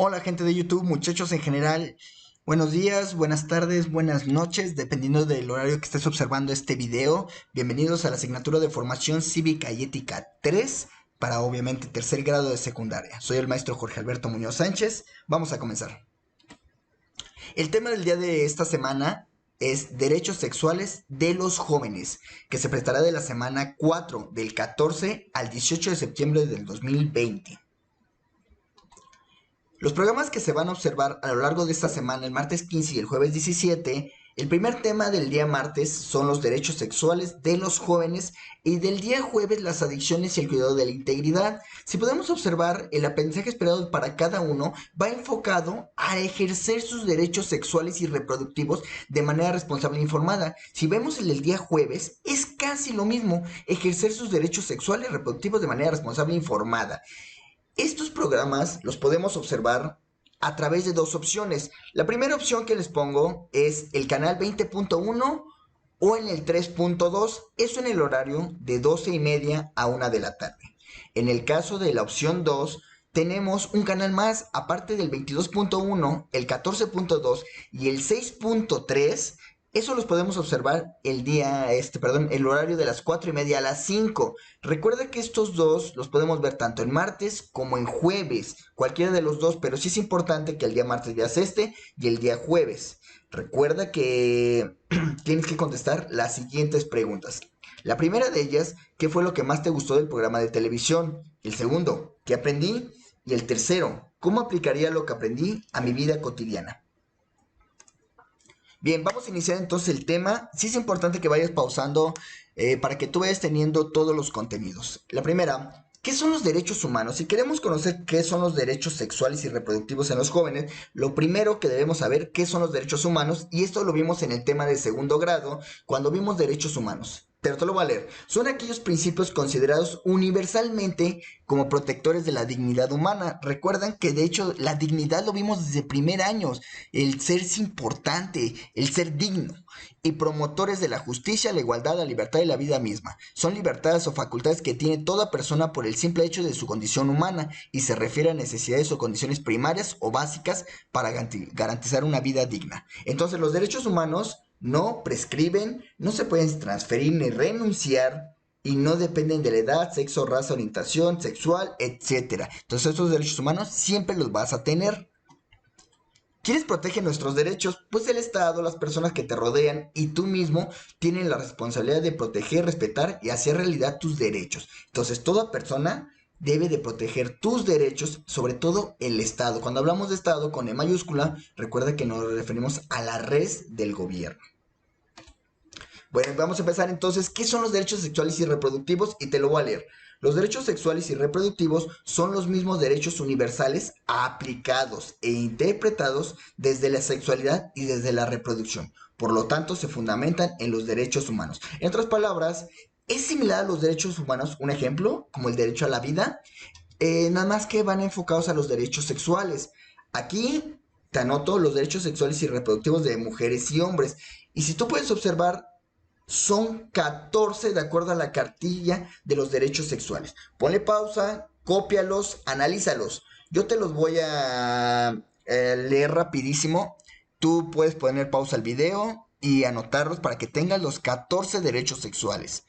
Hola gente de YouTube, muchachos en general, buenos días, buenas tardes, buenas noches, dependiendo del horario que estés observando este video. Bienvenidos a la asignatura de Formación Cívica y Ética 3 para obviamente tercer grado de secundaria. Soy el maestro Jorge Alberto Muñoz Sánchez, vamos a comenzar. El tema del día de esta semana es derechos sexuales de los jóvenes, que se prestará de la semana 4 del 14 al 18 de septiembre del 2020. Los programas que se van a observar a lo largo de esta semana, el martes 15 y el jueves 17, el primer tema del día martes son los derechos sexuales de los jóvenes y del día jueves las adicciones y el cuidado de la integridad. Si podemos observar, el aprendizaje esperado para cada uno va enfocado a ejercer sus derechos sexuales y reproductivos de manera responsable e informada. Si vemos el del día jueves, es casi lo mismo, ejercer sus derechos sexuales y reproductivos de manera responsable e informada. Estos programas los podemos observar a través de dos opciones. La primera opción que les pongo es el canal 20.1 o en el 3.2, eso en el horario de 12:30 a 1 de la tarde. En el caso de la opción 2, tenemos un canal más, aparte del 22.1, el 14.2 y el 6.3. Eso los podemos observar el horario de las 4:30 a las 5. Recuerda que estos dos los podemos ver tanto en martes como en jueves, cualquiera de los dos, pero sí es importante que el día martes veas este y el día jueves. Recuerda que tienes que contestar las siguientes preguntas. La primera de ellas, ¿qué fue lo que más te gustó del programa de televisión? El segundo, ¿qué aprendí? Y el tercero, ¿cómo aplicaría lo que aprendí a mi vida cotidiana? Bien, vamos a iniciar entonces el tema. Sí es importante que vayas pausando para que tú vayas teniendo todos los contenidos. La primera, ¿qué son los derechos humanos? Si queremos conocer qué son los derechos sexuales y reproductivos en los jóvenes, lo primero que debemos saber qué son los derechos humanos, y esto lo vimos en el tema de segundo grado cuando vimos derechos humanos. Pero te lo voy a leer. Son aquellos principios considerados universalmente como protectores de la dignidad humana. Recuerdan que de hecho la dignidad lo vimos desde primer año. El ser es importante, el ser digno. Y promotores de la justicia, la igualdad, la libertad y la vida misma. Son libertades o facultades que tiene toda persona por el simple hecho de su condición humana y se refiere a necesidades o condiciones primarias o básicas para garantizar una vida digna. Entonces los derechos humanos no prescriben, no se pueden transferir ni renunciar y no dependen de la edad, sexo, raza, orientación sexual, etc. Entonces estos derechos humanos siempre los vas a tener. ¿Quiénes protegen nuestros derechos? Pues el Estado, las personas que te rodean y tú mismo tienen la responsabilidad de proteger, respetar y hacer realidad tus derechos. Entonces toda persona debe de proteger tus derechos, sobre todo el Estado. Cuando hablamos de Estado con E mayúscula, recuerda que nos referimos a la red del gobierno. Bueno, vamos a empezar entonces. ¿Qué son los derechos sexuales y reproductivos? Y te lo voy a leer. Los derechos sexuales y reproductivos son los mismos derechos universales aplicados e interpretados desde la sexualidad y desde la reproducción. Por lo tanto, se fundamentan en los derechos humanos. En otras palabras, es similar a los derechos humanos, un ejemplo, como el derecho a la vida, nada más que van enfocados a los derechos sexuales. Aquí te anoto los derechos sexuales y reproductivos de mujeres y hombres. Y si tú puedes observar, son 14 de acuerdo a la cartilla de los derechos sexuales. Ponle pausa, cópialos, analízalos. Yo te los voy a leer rapidísimo. Tú puedes poner pausa al video y anotarlos para que tengas los 14 derechos sexuales.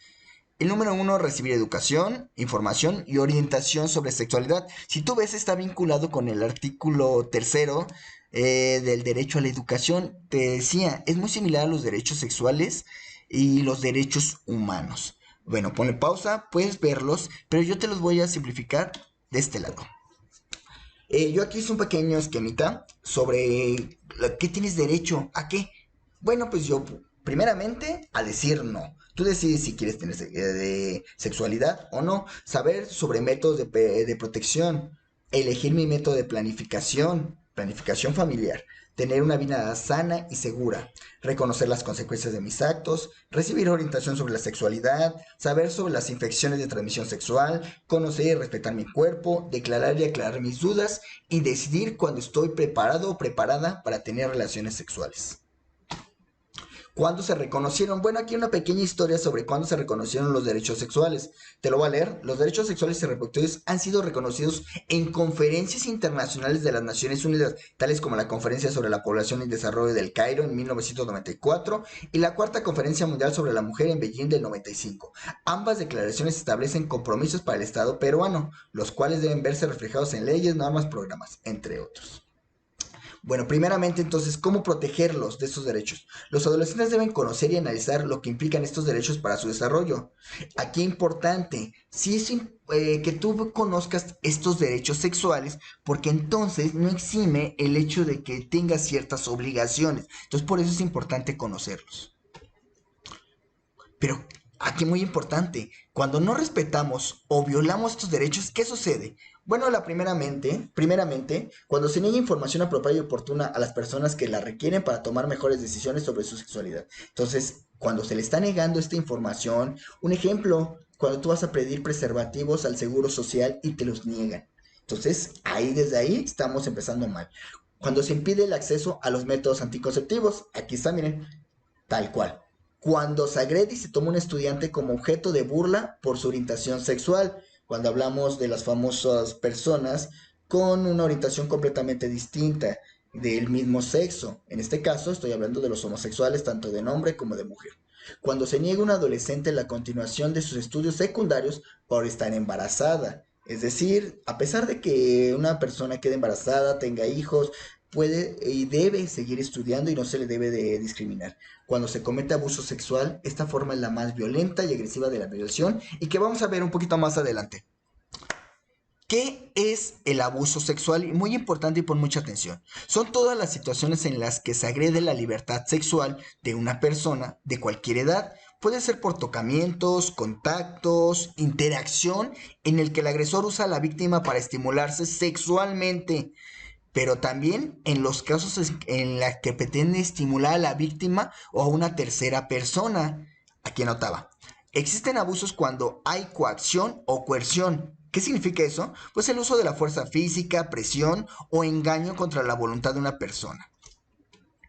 El número 1, recibir educación, información y orientación sobre sexualidad. Si tú ves, está vinculado con el artículo tercero del derecho a la educación. Te decía, es muy similar a los derechos sexuales y los derechos humanos. Bueno, ponle pausa, puedes verlos, pero yo te los voy a simplificar de este lado. Yo aquí hice un pequeño esquemita sobre qué tienes derecho a qué. Bueno, pues yo primeramente a decir no. Tú decides si quieres tener de sexualidad o no. Saber sobre métodos de protección. Elegir mi método de planificación familiar. Tener una vida sana y segura. Reconocer las consecuencias de mis actos. Recibir orientación sobre la sexualidad. Saber sobre las infecciones de transmisión sexual. Conocer y respetar mi cuerpo. Declarar y aclarar mis dudas. Y decidir cuando estoy preparado o preparada para tener relaciones sexuales. ¿Cuándo se reconocieron? Bueno, aquí una pequeña historia sobre cuándo se reconocieron los derechos sexuales. Te lo voy a leer. Los derechos sexuales y reproductivos han sido reconocidos en conferencias internacionales de las Naciones Unidas, tales como la Conferencia sobre la Población y Desarrollo del Cairo en 1994 y la Cuarta Conferencia Mundial sobre la Mujer en Beijing del 95. Ambas declaraciones establecen compromisos para el Estado peruano, los cuales deben verse reflejados en leyes, normas, programas, entre otros. Bueno, primeramente entonces, ¿cómo protegerlos de estos derechos? Los adolescentes deben conocer y analizar lo que implican estos derechos para su desarrollo. Aquí importante, si es que tú conozcas estos derechos sexuales, porque entonces no exime el hecho de que tengas ciertas obligaciones. Entonces por eso es importante conocerlos. Pero aquí muy importante, cuando no respetamos o violamos estos derechos, ¿qué sucede? Bueno, primeramente, cuando se niega información apropiada y oportuna a las personas que la requieren para tomar mejores decisiones sobre su sexualidad. Entonces, cuando se le está negando esta información, un ejemplo, cuando tú vas a pedir preservativos al Seguro Social y te los niegan. Entonces, desde ahí estamos empezando mal. Cuando se impide el acceso a los métodos anticonceptivos, aquí está, miren, tal cual. Cuando se agrede y se toma un estudiante como objeto de burla por su orientación sexual. Cuando hablamos de las famosas personas con una orientación completamente distinta del mismo sexo. En este caso estoy hablando de los homosexuales tanto de hombre como de mujer. Cuando se niega a un adolescente la continuación de sus estudios secundarios por estar embarazada. Es decir, a pesar de que una persona quede embarazada, tenga hijos, puede y debe seguir estudiando y no se le debe de discriminar. Cuando se comete abuso sexual, esta forma es la más violenta y agresiva de la violación y que vamos a ver un poquito más adelante. ¿Qué es el abuso sexual? Y muy importante y pon mucha atención. Son todas las situaciones en las que se agrede la libertad sexual de una persona de cualquier edad. Puede ser por tocamientos, contactos, interacción en el que el agresor usa a la víctima para estimularse sexualmente, pero también en los casos en los que pretende estimular a la víctima o a una tercera persona. Aquí anotaba. Existen abusos cuando hay coacción o coerción. ¿Qué significa eso? Pues el uso de la fuerza física, presión o engaño contra la voluntad de una persona.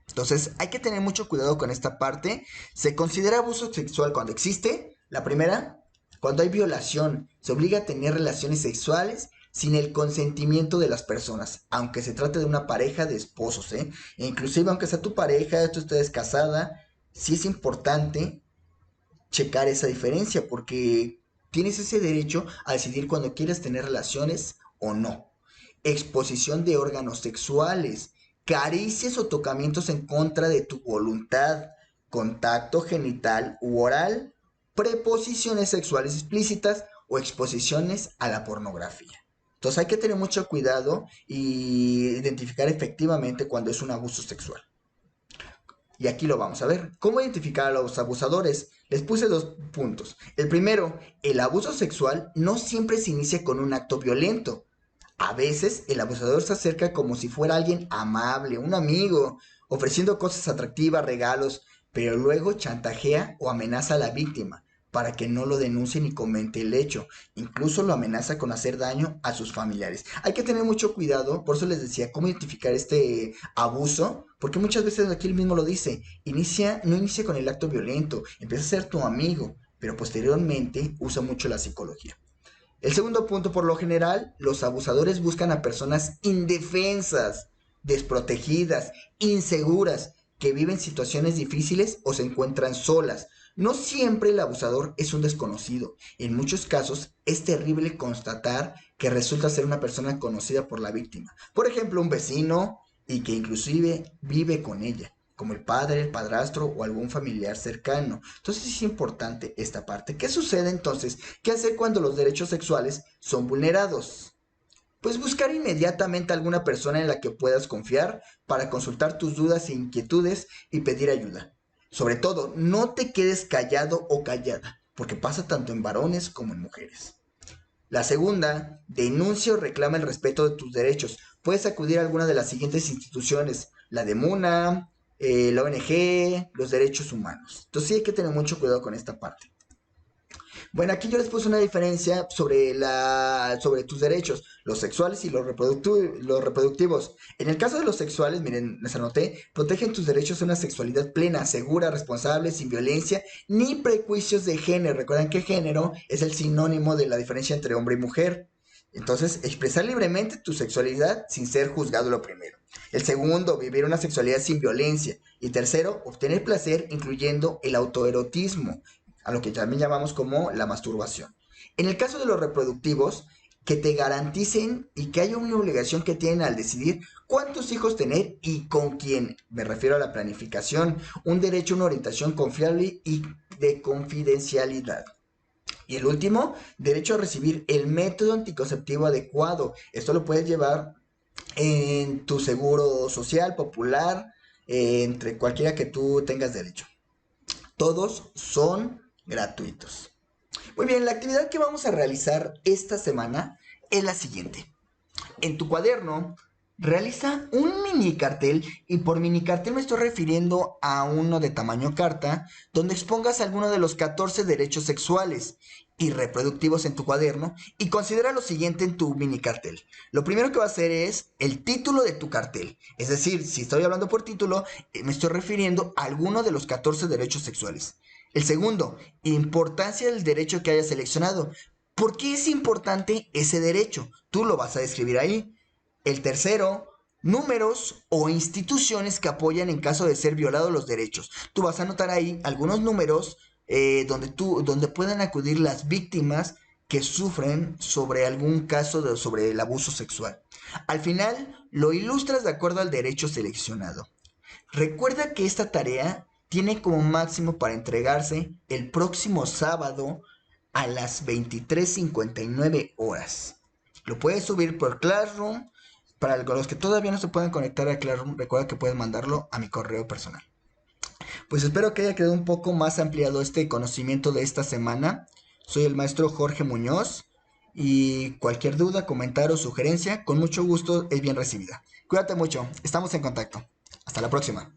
Entonces hay que tener mucho cuidado con esta parte. Se considera abuso sexual cuando existe, la primera, cuando hay violación, se obliga a tener relaciones sexuales sin el consentimiento de las personas, aunque se trate de una pareja de esposos, ¿eh? E inclusive aunque sea tu pareja, tú estés casada, sí es importante checar esa diferencia porque tienes ese derecho a decidir cuando quieres tener relaciones o no. Exposición de órganos sexuales, caricias o tocamientos en contra de tu voluntad, contacto genital u oral, preposiciones sexuales explícitas o exposiciones a la pornografía. Entonces hay que tener mucho cuidado y identificar efectivamente cuando es un abuso sexual. Y aquí lo vamos a ver. ¿Cómo identificar a los abusadores? Les puse 2 puntos. El primero, el abuso sexual no siempre se inicia con un acto violento. A veces el abusador se acerca como si fuera alguien amable, un amigo, ofreciendo cosas atractivas, regalos, pero luego chantajea o amenaza a la víctima para que no lo denuncie ni comente el hecho. Incluso lo amenaza con hacer daño a sus familiares. Hay que tener mucho cuidado, por eso les decía cómo identificar este abuso, porque muchas veces aquí él mismo lo dice, no inicia con el acto violento, empieza a ser tu amigo, pero posteriormente usa mucho la psicología. El segundo punto, por lo general, los abusadores buscan a personas indefensas, desprotegidas, inseguras, que viven situaciones difíciles o se encuentran solas. No siempre el abusador es un desconocido. En muchos casos es terrible constatar que resulta ser una persona conocida por la víctima. Por ejemplo, un vecino y que inclusive vive con ella, como el padre, el padrastro o algún familiar cercano. Entonces es importante esta parte. ¿Qué sucede entonces? ¿Qué hacer cuando los derechos sexuales son vulnerados? Pues buscar inmediatamente a alguna persona en la que puedas confiar para consultar tus dudas e inquietudes y pedir ayuda. Sobre todo, no te quedes callado o callada, porque pasa tanto en varones como en mujeres. La segunda, denuncia o reclama el respeto de tus derechos. Puedes acudir a alguna de las siguientes instituciones, la de MUNA, la ONG, los derechos humanos. Entonces sí hay que tener mucho cuidado con esta parte. Bueno, aquí yo les puse una diferencia sobre tus derechos, los sexuales y los reproductivos. En el caso de los sexuales, miren, les anoté, protegen tus derechos a una sexualidad plena, segura, responsable, sin violencia, ni prejuicios de género. Recuerden que género es el sinónimo de la diferencia entre hombre y mujer. Entonces, expresar libremente tu sexualidad sin ser juzgado lo primero. El segundo, vivir una sexualidad sin violencia. Y tercero, obtener placer incluyendo el autoerotismo, a lo que también llamamos como la masturbación. En el caso de los reproductivos, que te garanticen y que haya una obligación que tienen al decidir cuántos hijos tener y con quién. Me refiero a la planificación, un derecho a una orientación confiable y de confidencialidad. Y el último, derecho a recibir el método anticonceptivo adecuado. Esto lo puedes llevar en tu seguro social, popular, entre cualquiera que tú tengas derecho. Todos son gratuitos. Muy bien, la actividad que vamos a realizar esta semana es la siguiente. En tu cuaderno, realiza un mini cartel, y por mini cartel me estoy refiriendo a uno de tamaño carta, donde expongas alguno de los 14 derechos sexuales y reproductivos en tu cuaderno, y considera lo siguiente en tu mini cartel. Lo primero que va a hacer es el título de tu cartel. Es decir, si estoy hablando por título, me estoy refiriendo a alguno de los 14 derechos sexuales. El segundo, importancia del derecho que hayas seleccionado. ¿Por qué es importante ese derecho? Tú lo vas a describir ahí. El tercero, números o instituciones que apoyan en caso de ser violados los derechos. Tú vas a anotar ahí algunos números donde puedan acudir las víctimas que sufren sobre algún caso sobre el abuso sexual. Al final, lo ilustras de acuerdo al derecho seleccionado. Recuerda que esta tarea tiene como máximo para entregarse el próximo sábado a las 23:59 horas. Lo puedes subir por Classroom. Para los que todavía no se pueden conectar a Classroom, recuerda que puedes mandarlo a mi correo personal. Pues espero que haya quedado un poco más ampliado este conocimiento de esta semana. Soy el maestro Jorge Muñoz y cualquier duda, comentario o sugerencia, con mucho gusto es bien recibida. Cuídate mucho, estamos en contacto. Hasta la próxima.